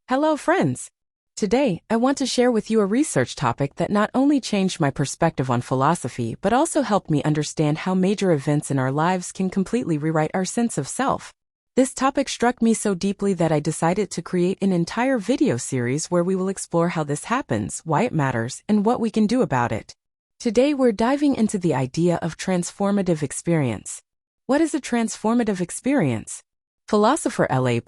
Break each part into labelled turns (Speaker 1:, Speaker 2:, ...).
Speaker 1: Hello, friends. Today, I want to share with you a research topic that not only changed my perspective on philosophy but also helped me understand how major events in our lives can completely rewrite our sense of self. This topic struck me so deeply that I decided to create an entire video series where we will explore how this happens, why it matters, and what we can do about it. Today, we're diving into the idea of transformative experience. What is a transformative experience? Philosopher L.A.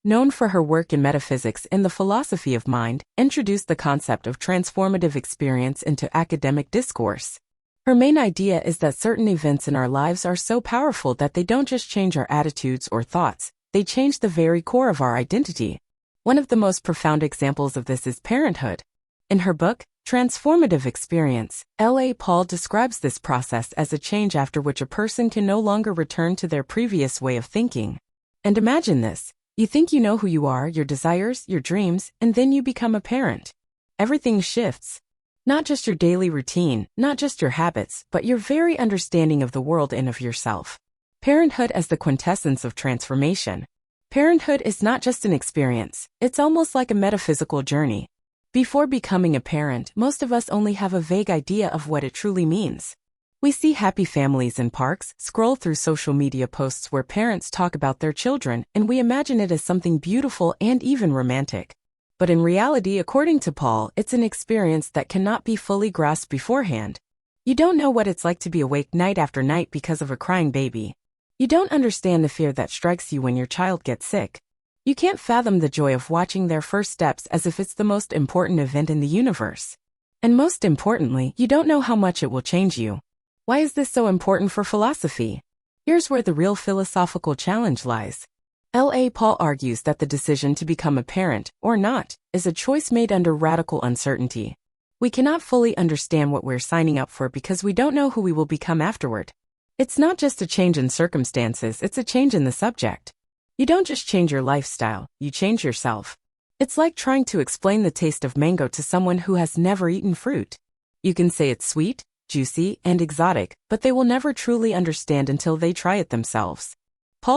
Speaker 1: known for her work in metaphysics and the philosophy of mind, introduced the concept of transformative experience into academic discourse. Her main idea is that certain events in our lives are so powerful that they don't just change our attitudes or thoughts, they change the very core of our identity. One of the most profound examples of this is Parenthood. In her book, Transformative Experience, L.A. describes this process as a change after which a person can no longer return to their previous way of thinking. And imagine this. You think you know who you are, your desires, your dreams, and then you become a parent. Everything shifts. Not just your daily routine, not just your habits, but your very understanding of the world and of yourself. Parenthood as the quintessence of transformation. Parenthood is not just an experience, it's almost like a metaphysical journey. Before becoming a parent, most of us only have a vague idea of what it truly means. We see happy families in parks, scroll through social media posts where parents talk about their children, and we imagine it as something beautiful and even romantic. But in reality, according to it's an experience that cannot be fully grasped beforehand. You don't know what it's like to be awake night after night because of a crying baby. You don't understand the fear that strikes you when your child gets sick. You can't fathom the joy of watching their first steps as if it's the most important event in the universe. And most importantly, you don't know how much it will change you. Why is this so important for philosophy? Here's where the real philosophical challenge lies. L.A. argues that the decision to become a parent, or not, is a choice made under radical uncertainty. We cannot fully understand what we're signing up for because we don't know who we will become afterward. It's not just a change in circumstances, it's a change in the subject. You don't just change your lifestyle, you change yourself. It's like trying to explain the taste of mango to someone who has never eaten fruit. You can say it's sweet, juicy, and exotic, but they will never truly understand until they try it themselves.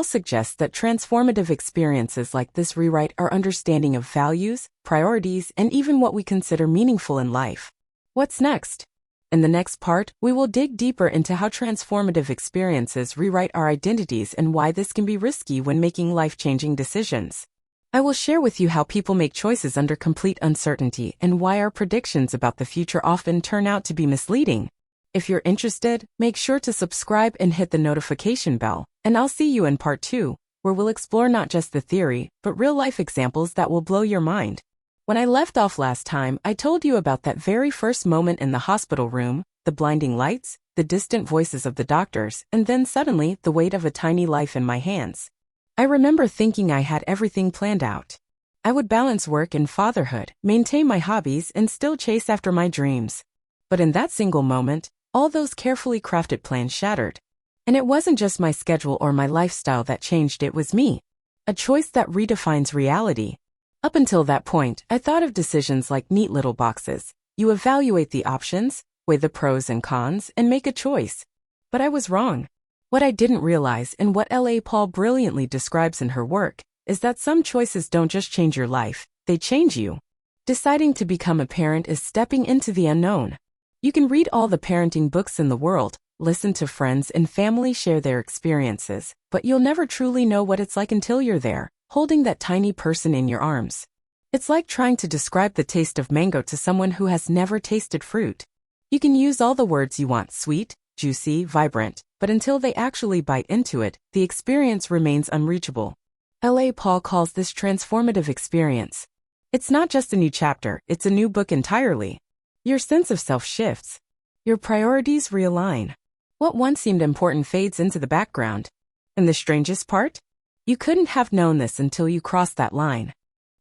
Speaker 1: Suggests that transformative experiences like this rewrite our understanding of values, priorities, and even what we consider meaningful in life. What's next? In the next part, we will dig deeper into how transformative experiences rewrite our identities and why this can be risky when making life-changing decisions. I will share with you how people make choices under complete uncertainty and why our predictions about the future often turn out to be misleading. If you're interested, make sure to subscribe and hit the notification bell, and I'll see you in part 2, where we'll explore not just the theory, but real-life examples that will blow your mind. When I left off last time, I told you about that very first moment in the hospital room, the blinding lights, the distant voices of the doctors, and then suddenly the weight of a tiny life in my hands. I remember thinking I had everything planned out. I would balance work and fatherhood, maintain my hobbies, and still chase after my dreams. But in that single moment, all those carefully crafted plans shattered. And it wasn't just my schedule or my lifestyle that changed, it was me. A choice that redefines reality. Up until that point, I thought of decisions like neat little boxes. You evaluate the options, weigh the pros and cons, and make a choice. But I was wrong. What I didn't realize, and what L.A. brilliantly describes in her work, is that some choices don't just change your life, they change you. Deciding to become a parent is stepping into the unknown. You can read all the parenting books in the world, listen to friends and family share their experiences, but you'll never truly know what it's like until you're there, holding that tiny person in your arms. It's like trying to describe the taste of mango to someone who has never tasted fruit. You can use all the words you want: sweet, juicy, vibrant, but until they actually bite into it, the experience remains unreachable. L.A. calls this transformative experience. It's not just a new chapter, it's a new book entirely. Your sense of self shifts. Your priorities realign. What once seemed important fades into the background. And the strangest part? You couldn't have known this until you crossed that line.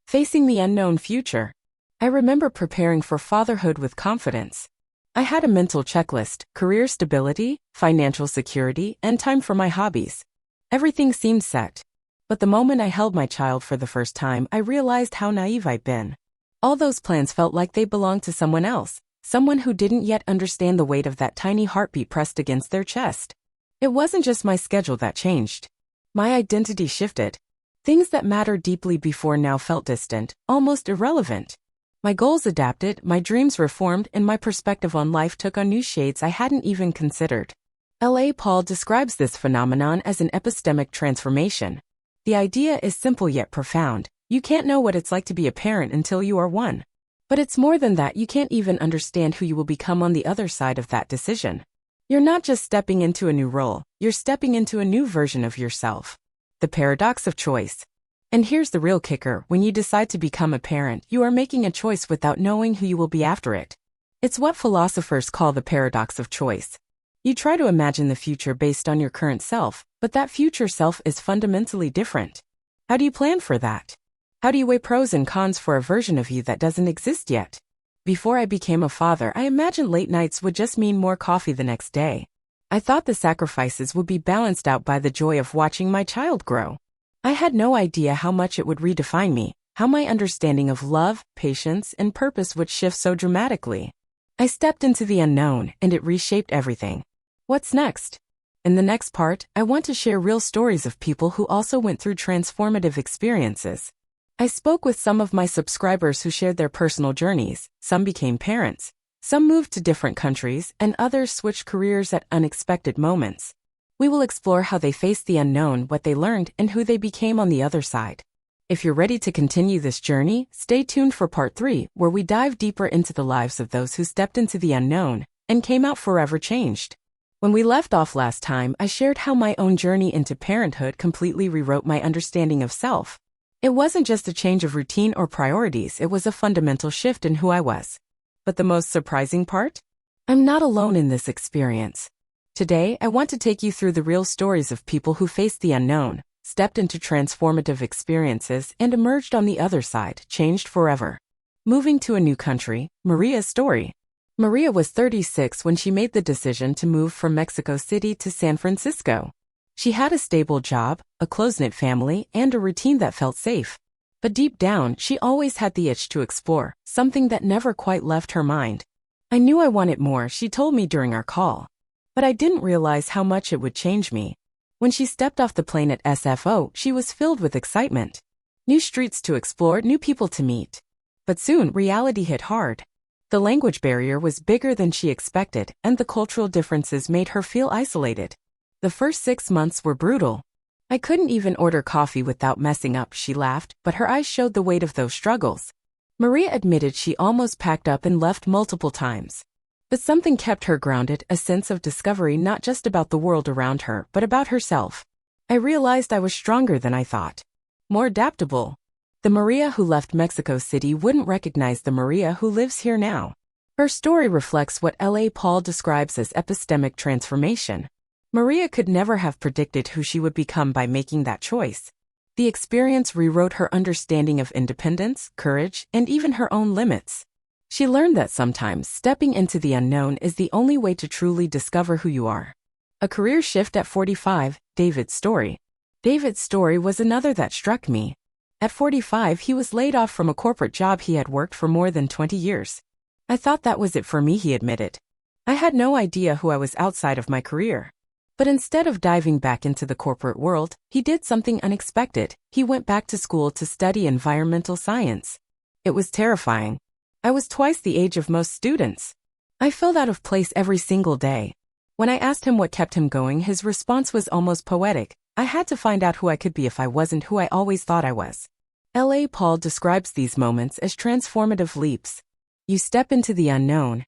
Speaker 1: Facing the unknown future. I remember preparing for fatherhood with confidence. I had a mental checklist: career stability, financial security, and time for my hobbies. Everything seemed set. But the moment I held my child for the first time, I realized how naive I'd been. All those plans felt like they belonged to someone else, someone who didn't yet understand the weight of that tiny heartbeat pressed against their chest. It wasn't just my schedule that changed. My identity shifted. Things that mattered deeply before now felt distant, almost irrelevant. My goals adapted, my dreams reformed, and my perspective on life took on new shades I hadn't even considered. L.A. Paul describes this phenomenon as an epistemic transformation. The idea is simple yet profound. You can't know what it's like to be a parent until you are one. But it's more than that. You can't even understand who you will become on the other side of that decision. You're not just stepping into a new role, you're stepping into a new version of yourself. The paradox of choice. And here's the real kicker: when you decide to become a parent, you are making a choice without knowing who you will be after it. It's what philosophers call the paradox of choice. You try to imagine the future based on your current self, but that future self is fundamentally different. How do you plan for that? How do you weigh pros and cons for a version of you that doesn't exist yet? Before I became a father, I imagined late nights would just mean more coffee the next day. I thought the sacrifices would be balanced out by the joy of watching my child grow. I had no idea how much it would redefine me, how my understanding of love, patience, and purpose would shift so dramatically. I stepped into the unknown, and it reshaped everything. What's next? In the next part, I want to share real stories of people who also went through transformative experiences. I spoke with some of my subscribers who shared their personal journeys. Some became parents. Some moved to different countries, and others switched careers at unexpected moments. We will explore how they faced the unknown, what they learned, and who they became on the other side. If you're ready to continue this journey, stay tuned for part 3, where we dive deeper into the lives of those who stepped into the unknown and came out forever changed. When we left off last time, I shared how my own journey into parenthood completely rewrote my understanding of self. It wasn't just a change of routine or priorities, it was a fundamental shift in who I was. But the most surprising part? I'm not alone in this experience. Today, I want to take you through the real stories of people who faced the unknown, stepped into transformative experiences, and emerged on the other side, changed forever. Moving to a new country, Maria's story. Maria was 36 when she made the decision to move from Mexico City to San Francisco. She had a stable job, a close-knit family, and a routine that felt safe. But deep down, she always had the itch to explore, something that never quite left her mind. I knew I wanted more, she told me during our call. But I didn't realize how much it would change me. When she stepped off the plane at SFO, she was filled with excitement. New streets to explore, new people to meet. But soon, reality hit hard. The language barrier was bigger than she expected, and the cultural differences made her feel isolated. The first 6 months were brutal. I couldn't even order coffee without messing up, she laughed, but her eyes showed the weight of those struggles. Maria admitted she almost packed up and left multiple times. But something kept her grounded, a sense of discovery not just about the world around her, but about herself. I realized I was stronger than I thought. More adaptable. The Maria who left Mexico City wouldn't recognize the Maria who lives here now. Her story reflects what L.A. Paul describes as epistemic transformation. Maria could never have predicted who she would become by making that choice. The experience rewrote her understanding of independence, courage, and even her own limits. She learned that sometimes stepping into the unknown is the only way to truly discover who you are. A career shift at 45, David's story. David's story was another that struck me. At 45, he was laid off from a corporate job he had worked for more than 20 years. I thought that was it for me, he admitted. I had no idea who I was outside of my career. But instead of diving back into the corporate world, he did something unexpected. He went back to school to study environmental science. It was terrifying. I was twice the age of most students. I felt out of place every single day. When I asked him what kept him going, his response was almost poetic. I had to find out who I could be if I wasn't who I always thought I was. L.A. Paul describes these moments as transformative leaps. You step into the unknown,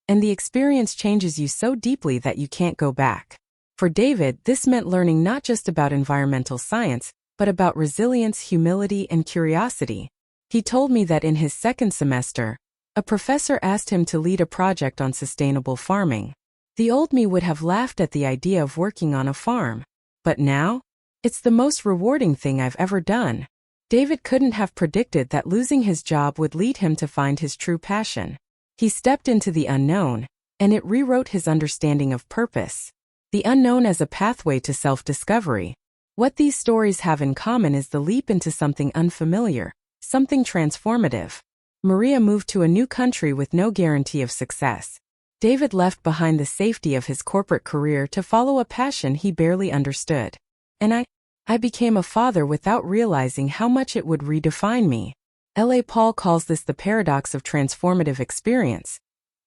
Speaker 1: and the experience changes you so deeply that you can't go back. For David, this meant learning not just about environmental science, but about resilience, humility, and curiosity. He told me that in his second semester, a professor asked him to lead a project on sustainable farming. The old me would have laughed at the idea of working on a farm. But now, it's the most rewarding thing I've ever done. David couldn't have predicted that losing his job would lead him to find his true passion. He stepped into the unknown, and it rewrote his understanding of purpose. The unknown as a pathway to self-discovery. What these stories have in common is the leap into something unfamiliar, something transformative. Maria moved to a new country with no guarantee of success. David left behind the safety of his corporate career to follow a passion he barely understood. And I became a father without realizing how much it would redefine me. L.A. Paul calls this the paradox of transformative experience.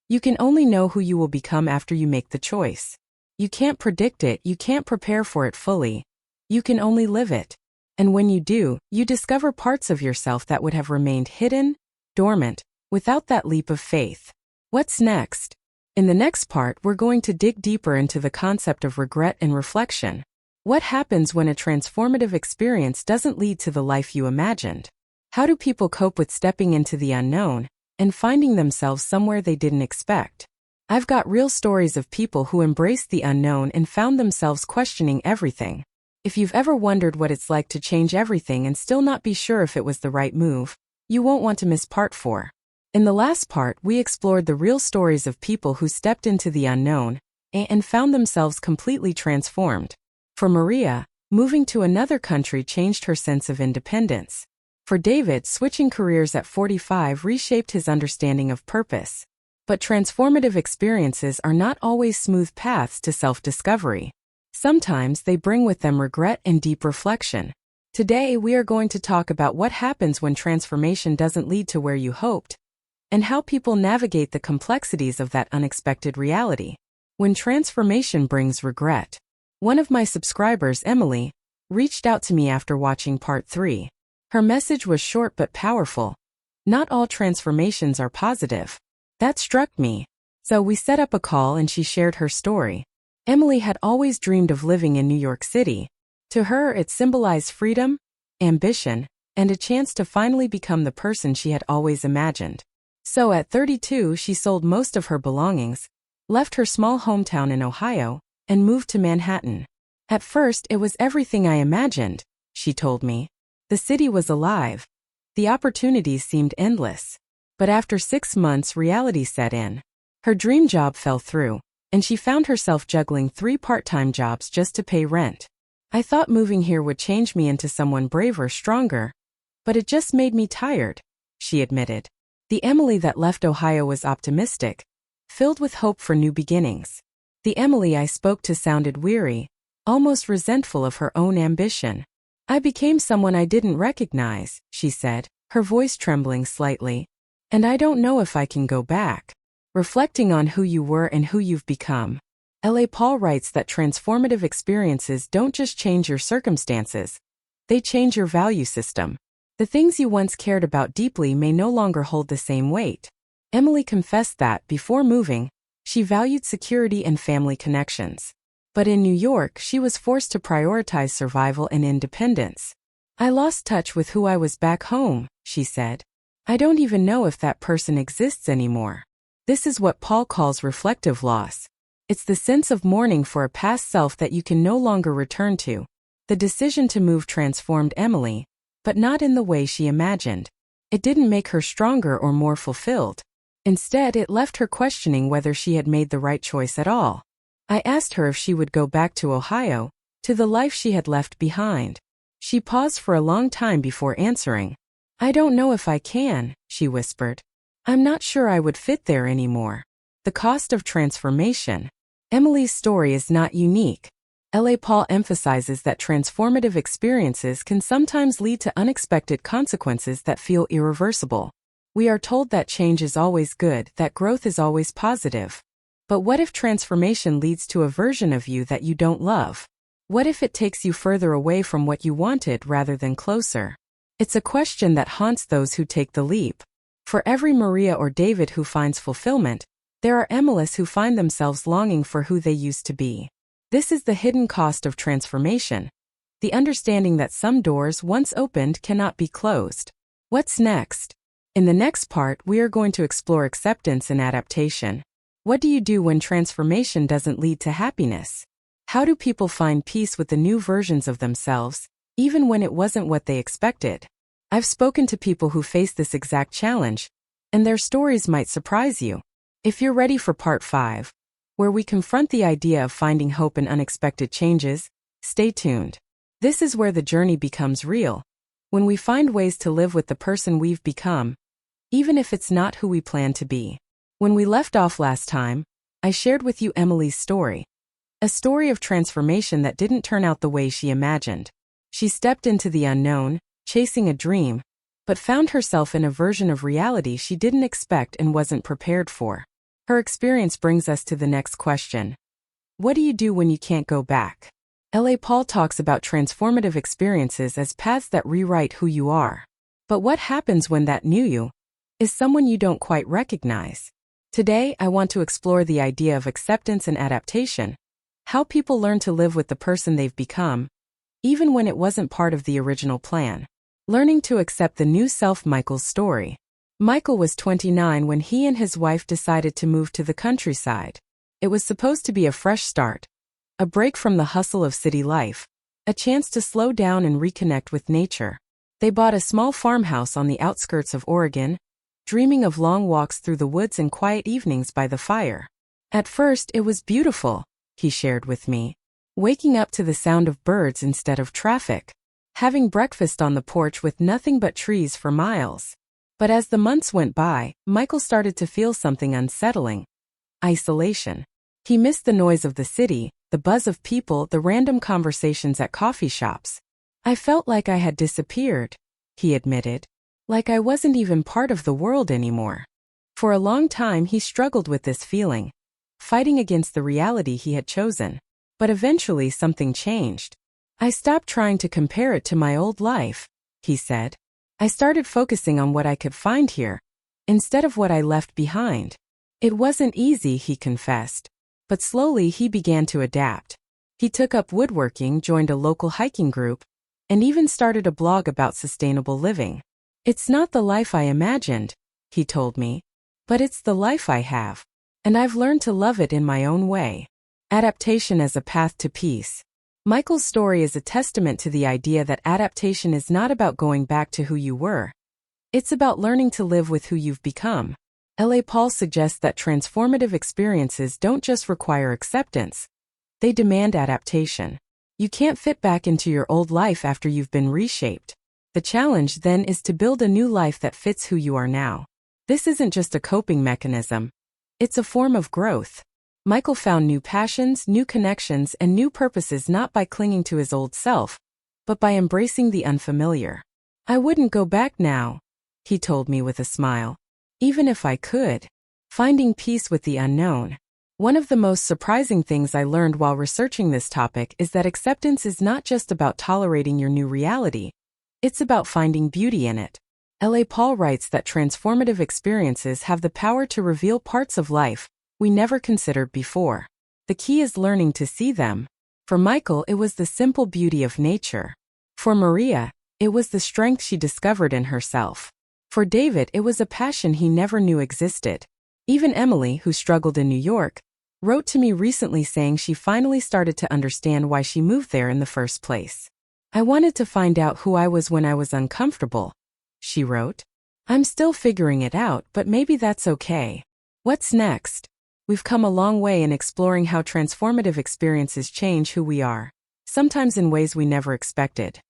Speaker 1: You can only know who you will become after you make the choice. You can't predict it, you can't prepare for it fully. You can only live it. And when you do, you discover parts of yourself that would have remained hidden, dormant, without that leap of faith. What's next? In the next part, we're going to dig deeper into the concept of regret and reflection. What happens when a transformative experience doesn't lead to the life you imagined? How do people cope with stepping into the unknown and finding themselves somewhere they didn't expect? I've got real stories of people who embraced the unknown and found themselves questioning everything. If you've ever wondered what it's like to change everything and still not be sure if it was the right move, you won't want to miss part 4. In the last part, we explored the real stories of people who stepped into the unknown and found themselves completely transformed. For Maria, moving to another country changed her sense of independence. For David, switching careers at 45 reshaped his understanding of purpose. But transformative experiences are not always smooth paths to self-discovery. Sometimes they bring with them regret and deep reflection. Today, we are going to talk about what happens when transformation doesn't lead to where you hoped, and how people navigate the complexities of that unexpected reality. When transformation brings regret. One of my subscribers, Emily, reached out to me after watching part 3. Her message was short but powerful. Not all transformations are positive. That struck me. So we set up a call and she shared her story. Emily had always dreamed of living in New York City. To her, it symbolized freedom, ambition, and a chance to finally become the person she had always imagined. So at 32, she sold most of her belongings, left her small hometown in Ohio, and moved to Manhattan. At first, it was everything I imagined, she told me. The city was alive. The opportunities seemed endless. But after 6 months, reality set in. Her dream job fell through, and she found herself juggling 3 part-time jobs just to pay rent. I thought moving here would change me into someone braver, stronger. But it just made me tired, she admitted. The Emily that left Ohio was optimistic, filled with hope for new beginnings. The Emily I spoke to sounded weary, almost resentful of her own ambition. I became someone I didn't recognize, she said, her voice trembling slightly. And I don't know if I can go back. Reflecting on who you were and who you've become. L.A. Paul writes that transformative experiences don't just change your circumstances. They change your value system. The things you once cared about deeply may no longer hold the same weight. Emily confessed that, before moving, she valued security and family connections. But in New York, she was forced to prioritize survival and independence. I lost touch with who I was back home, she said. I don't even know if that person exists anymore. This is what Paul calls reflective loss. It's the sense of mourning for a past self that you can no longer return to. The decision to move transformed Emily, but not in the way she imagined. It didn't make her stronger or more fulfilled. Instead, it left her questioning whether she had made the right choice at all. I asked her if she would go back to Ohio, to the life she had left behind. She paused for a long time before answering. I don't know if I can, she whispered. I'm not sure I would fit there anymore. The cost of transformation. Emily's story is not unique. L.A. Paul emphasizes that transformative experiences can sometimes lead to unexpected consequences that feel irreversible. We are told that change is always good, that growth is always positive. But what if transformation leads to a version of you that you don't love? What if it takes you further away from what you wanted rather than closer? It's a question that haunts those who take the leap. For every Maria or David who finds fulfillment, there are Emilys who find themselves longing for who they used to be. This is the hidden cost of transformation. The understanding that some doors once opened cannot be closed. What's next? In the next part, we are going to explore acceptance and adaptation. What do you do when transformation doesn't lead to happiness? How do people find peace with the new versions of themselves, even when it wasn't what they expected? I've spoken to people who face this exact challenge, and their stories might surprise you. If you're ready for part 5, where we confront the idea of finding hope in unexpected changes, stay tuned. This is where the journey becomes real. When we find ways to live with the person we've become, even if it's not who we plan to be. When we left off last time, I shared with you Emily's story. A story of transformation that didn't turn out the way she imagined. She stepped into the unknown, chasing a dream, but found herself in a version of reality she didn't expect and wasn't prepared for. Her experience brings us to the next question. What do you do when you can't go back? L.A. Paul talks about transformative experiences as paths that rewrite who you are. But what happens when that new you is someone you don't quite recognize? Today, I want to explore the idea of acceptance and adaptation, how people learn to live with the person they've become, even when it wasn't part of the original plan. Learning to accept the new self. Michael's story. Michael was 29 when he and his wife decided to move to the countryside. It was supposed to be a fresh start, a break from the hustle of city life, a chance to slow down and reconnect with nature. They bought a small farmhouse on the outskirts of Oregon, dreaming of long walks through the woods and quiet evenings by the fire. At first, it was beautiful, he shared with me, waking up to the sound of birds instead of traffic, having breakfast on the porch with nothing but trees for miles. But as the months went by, Michael started to feel something unsettling. Isolation. He missed the noise of the city, the buzz of people, the random conversations at coffee shops. I felt like I had disappeared, he admitted, like I wasn't even part of the world anymore. For a long time he struggled with this feeling, fighting against the reality he had chosen. But eventually something changed. I stopped trying to compare it to my old life, he said. I started focusing on what I could find here, instead of what I left behind. It wasn't easy, he confessed. But slowly he began to adapt. He took up woodworking, joined a local hiking group, and even started a blog about sustainable living. It's not the life I imagined, he told me, but it's the life I have. And I've learned to love it in my own way. Adaptation as a path to peace. Michael's story is a testament to the idea that adaptation is not about going back to who you were. It's about learning to live with who you've become. L.A. Paul suggests that transformative experiences don't just require acceptance. They demand adaptation. You can't fit back into your old life after you've been reshaped. The challenge then is to build a new life that fits who you are now. This isn't just a coping mechanism. It's a form of growth. Michael found new passions, new connections, and new purposes not by clinging to his old self, but by embracing the unfamiliar. I wouldn't go back now, he told me with a smile. Even if I could. Finding peace with the unknown. One of the most surprising things I learned while researching this topic is that acceptance is not just about tolerating your new reality. It's about finding beauty in it. L.A. Paul writes that transformative experiences have the power to reveal parts of life we never considered before. The key is learning to see them. For Michael, it was the simple beauty of nature. For Maria, it was the strength she discovered in herself. For David, it was a passion he never knew existed. Even Emily, who struggled in New York, wrote to me recently saying she finally started to understand why she moved there in the first place. I wanted to find out who I was when I was uncomfortable, she wrote. I'm still figuring it out, but maybe that's okay. What's next? We've come a long way in exploring how transformative experiences change who we are, sometimes in ways we never expected.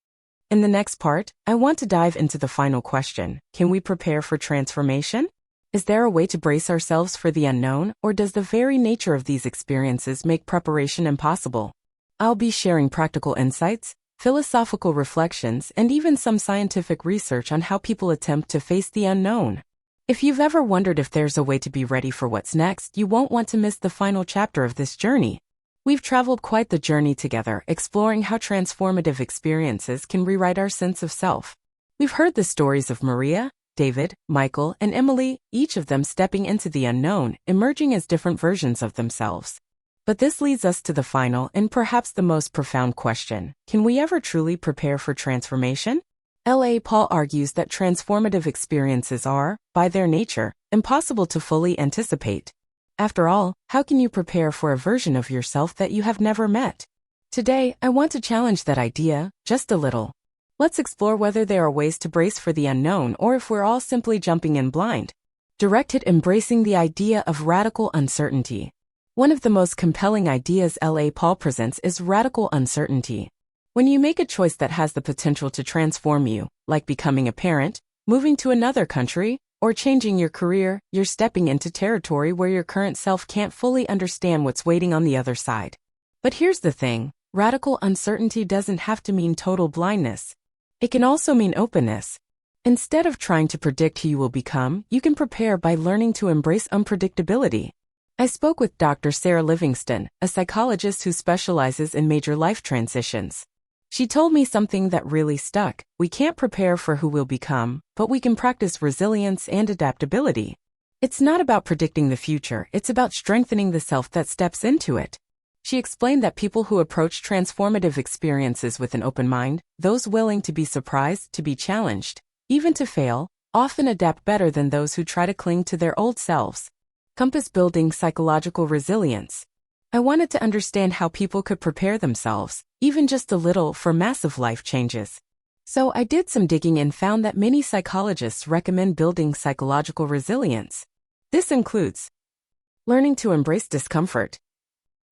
Speaker 1: In the next part, I want to dive into the final question. Can we prepare for transformation? Is there a way to brace ourselves for the unknown, or does the very nature of these experiences make preparation impossible? I'll be sharing practical insights, philosophical reflections, and even some scientific research on how people attempt to face the unknown. If you've ever wondered if there's a way to be ready for what's next, you won't want to miss the final chapter of this journey. We've traveled quite the journey together, exploring how transformative experiences can rewrite our sense of self. We've heard the stories of Maria, David, Michael, and Emily, each of them stepping into the unknown, emerging as different versions of themselves. But this leads us to the final and perhaps the most profound question. Can we ever truly prepare for transformation? L.A. Paul argues that transformative experiences are, by their nature, impossible to fully anticipate. After all, how can you prepare for a version of yourself that you have never met? Today, I want to challenge that idea, just a little. Let's explore whether there are ways to brace for the unknown or if we're all simply jumping in blind. Directed embracing the idea of radical uncertainty. One of the most compelling ideas L.A. Paul presents is radical uncertainty. When you make a choice that has the potential to transform you, like becoming a parent, moving to another country, or changing your career, you're stepping into territory where your current self can't fully understand what's waiting on the other side. But here's the thing, Radical uncertainty doesn't have to mean total blindness. It can also mean openness. Instead of trying to predict who you will become, you can prepare by learning to embrace unpredictability. I spoke with Dr. Sarah Livingston, a psychologist who specializes in major life transitions. She told me something that really stuck. We can't prepare for who we'll become, but we can practice resilience and adaptability. It's not about predicting the future, it's about strengthening the self that steps into it. She explained that people who approach transformative experiences with an open mind, those willing to be surprised, to be challenged, even to fail, often adapt better than those who try to cling to their old selves. Compass building psychological resilience. I wanted to understand how people could prepare themselves, even just a little, for massive life changes. So I did some digging and found that many psychologists recommend building psychological resilience. This includes learning to embrace discomfort.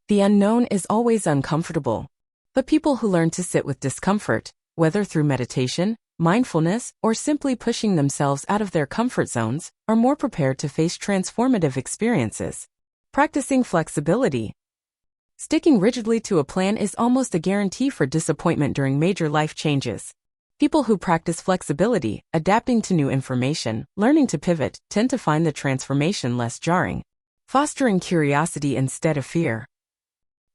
Speaker 1: The unknown is always uncomfortable, but people who learn to sit with discomfort, whether through meditation, mindfulness, or simply pushing themselves out of their comfort zones, are more prepared to face transformative experiences. Practicing flexibility. Sticking rigidly to a plan is almost a guarantee for disappointment during major life changes. People who practice flexibility, adapting to new information, learning to pivot, tend to find the transformation less jarring. Fostering curiosity instead of fear.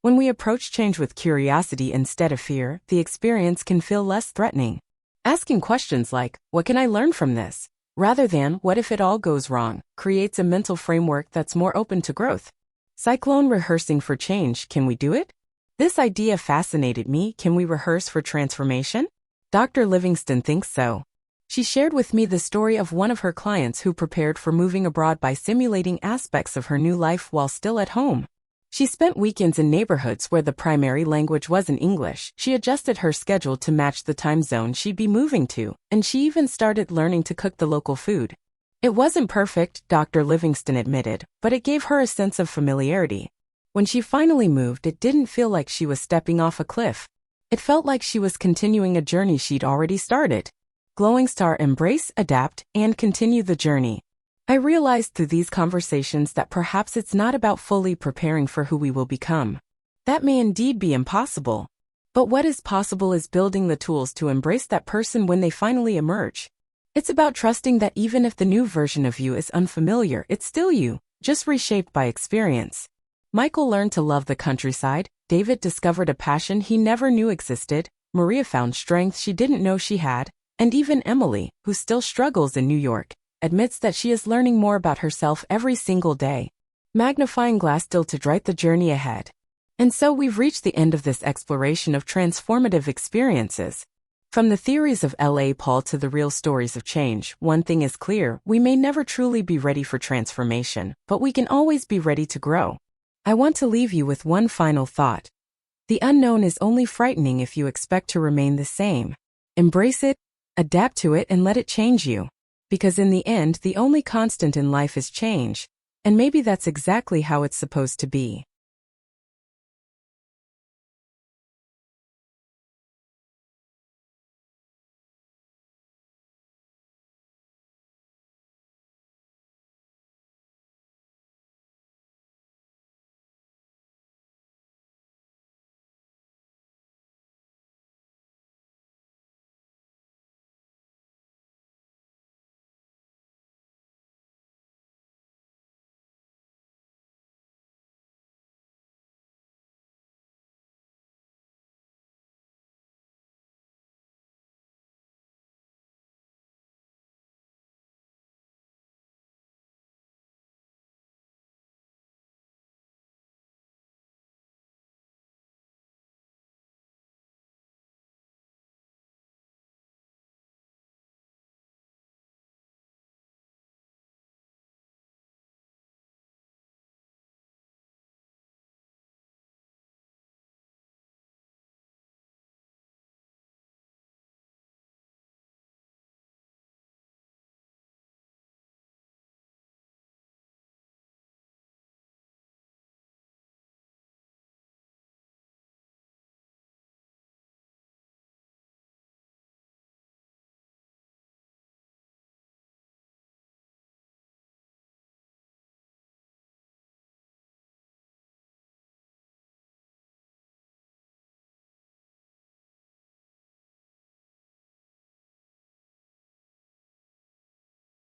Speaker 1: When we approach change with curiosity instead of fear, the experience can feel less threatening. Asking questions like, what can I learn from this? Rather than, what if it all goes wrong, creates a mental framework that's more open to growth. Cyclone rehearsing for change, can we do it? This idea fascinated me. Can we rehearse for transformation? Dr. Livingston thinks so. She shared with me the story of one of her clients who prepared for moving abroad by simulating aspects of her new life while still at home. She spent weekends in neighborhoods where the primary language wasn't English. She adjusted her schedule to match the time zone she'd be moving to, and she even started learning to cook the local food. It wasn't perfect, Dr. Livingston admitted, but it gave her a sense of familiarity. When she finally moved, it didn't feel like she was stepping off a cliff. It felt like she was continuing a journey she'd already started. Glowing star: embrace, adapt, and continue the journey. I realized through these conversations that perhaps it's not about fully preparing for who we will become. That may indeed be impossible. But what is possible is building the tools to embrace that person when they finally emerge. It's about trusting that even if the new version of you is unfamiliar, it's still you, just reshaped by experience. Michael learned to love the countryside, David discovered a passion he never knew existed, Maria found strength she didn't know she had, and even Emily, who still struggles in New York, admits that she is learning more about herself every single day. Magnifying glass still to write the journey ahead. And so we've reached the end of this exploration of transformative experiences. From the theories of L.A. Paul to the real stories of change, one thing is clear: we may never truly be ready for transformation, but we can always be ready to grow. I want to leave you with one final thought. The unknown is only frightening if you expect to remain the same. Embrace it, adapt to it, and let it change you. Because in the end, the only constant in life is change. And maybe that's exactly how it's supposed to be.